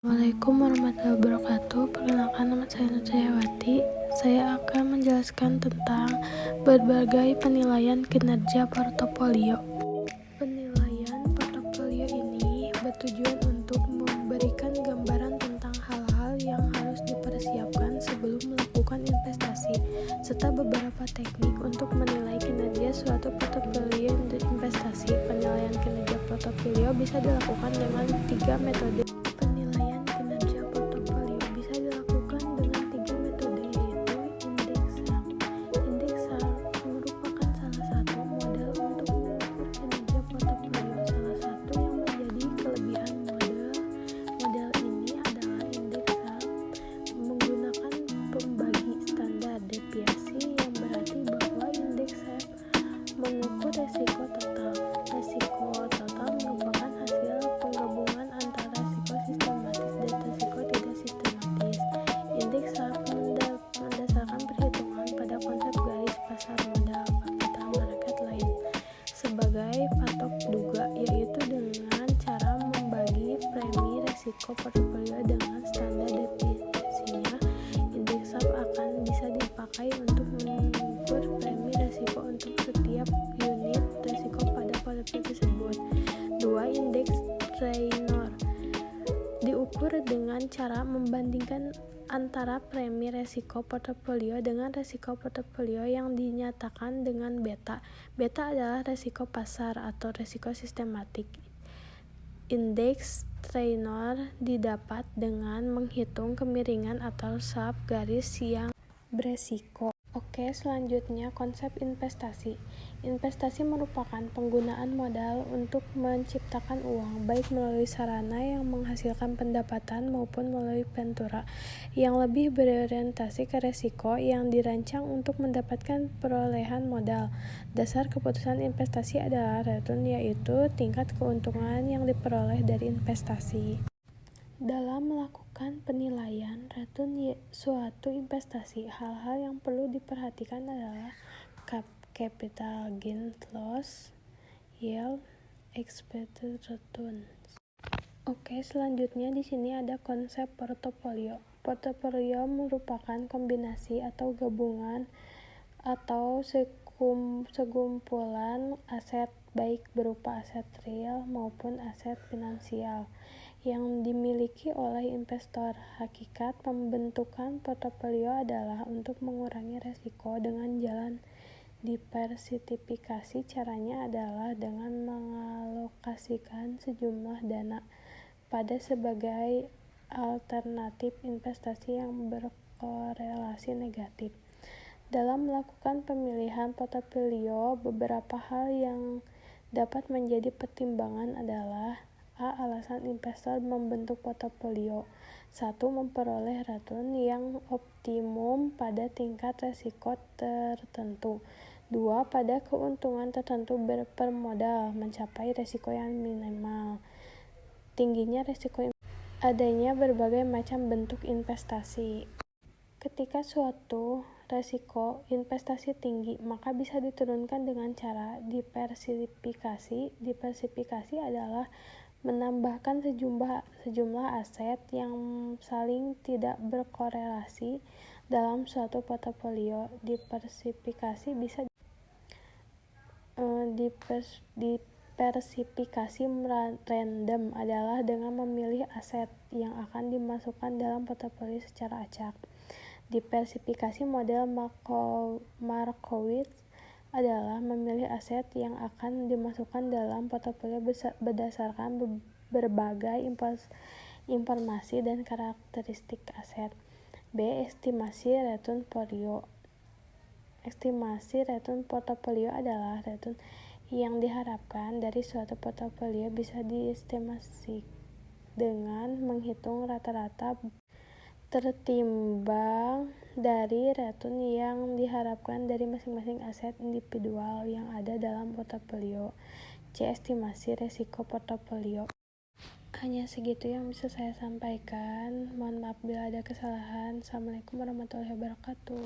Assalamualaikum warahmatullahi wabarakatuh. Perkenalkan, nama saya Nutriawati. Saya akan menjelaskan tentang berbagai penilaian kinerja portofolio. Penilaian portofolio ini bertujuan untuk memberikan gambaran tentang hal-hal yang harus dipersiapkan sebelum melakukan investasi, serta beberapa teknik untuk menilai kinerja suatu portofolio investasi. Penilaian kinerja portofolio bisa dilakukan dengan 3 metode. Penilaian kinerja portofolio bisa dilakukan dengan 3 metode, yaitu indeks SAR. Indeks SAR merupakan salah satu model untuk mengukur kinerja portofolio. Salah satu yang menjadi kelebihan model ini adalah indeks SAR menggunakan pembagi standar deviasi, yang berarti bahwa indeks SAR mengukur resiko total. Resiko total merupakan hasil penggabungan antara resiko sistematis dan resiko tidak sistematis. Indeks SAR mendasarkan perhitungan pada konsep garis pasar modal capital market lain sebagai patok duga, yaitu dengan cara membagi premi resiko portofolio dengan standar deviasinya. Indeks SAR akan bisa dipakai untuk mengukur premi resiko untuk setiap unit resiko pada portofolio tersebut. 2. Indeks Traynor diukur dengan cara membandingkan antara premi resiko portofolio dengan resiko portofolio yang dinyatakan dengan beta. Beta adalah resiko pasar atau resiko sistematik. Indeks Traynor didapat dengan menghitung kemiringan atau slope garis yang beresiko. Oke, selanjutnya konsep investasi. Investasi merupakan penggunaan modal untuk menciptakan uang, baik melalui sarana yang menghasilkan pendapatan maupun melalui ventura yang lebih berorientasi ke resiko yang dirancang untuk mendapatkan perolehan modal. Dasar keputusan investasi adalah return, yaitu tingkat keuntungan yang diperoleh dari investasi. Dalam melakukan penilaian return suatu investasi, hal-hal yang perlu diperhatikan adalah capital gain loss, yield, expected return. Oke, selanjutnya di sini ada konsep portofolio. Portofolio merupakan kombinasi atau gabungan atau segumpulan aset, baik berupa aset real maupun aset finansial, yang dimiliki oleh investor. Hakikat pembentukan portofolio adalah untuk mengurangi resiko dengan jalan diversifikasi. Caranya adalah dengan mengalokasikan sejumlah dana pada sebagai alternatif investasi yang berkorelasi negatif. Dalam melakukan pemilihan portofolio, beberapa hal yang dapat menjadi pertimbangan adalah: A. Alasan investor membentuk portofolio. 1. Memperoleh return yang optimum pada tingkat resiko tertentu. 2. Pada keuntungan tertentu per modal, mencapai resiko yang minimal. Tingginya resiko. Adanya berbagai macam bentuk investasi. Ketika suatu resiko investasi tinggi, maka bisa diturunkan dengan cara diversifikasi. Diversifikasi adalah menambahkan sejumlah aset yang saling tidak berkorelasi dalam suatu portofolio. Diversifikasi random adalah dengan memilih aset yang akan dimasukkan dalam portofolio secara acak. Diversifikasi model Markowitz adalah memilih aset yang akan dimasukkan dalam portofolio berdasarkan berbagai informasi dan karakteristik aset. B. Estimasi return portofolio. Estimasi return portofolio adalah return yang diharapkan dari suatu portofolio bisa diestimasi dengan menghitung rata-rata tertimbang dari return yang diharapkan dari masing-masing aset individual yang ada dalam portofolio. C. Estimasi resiko portofolio. Hanya segitu yang bisa saya sampaikan. Mohon maaf bila ada kesalahan. Assalamualaikum warahmatullahi wabarakatuh.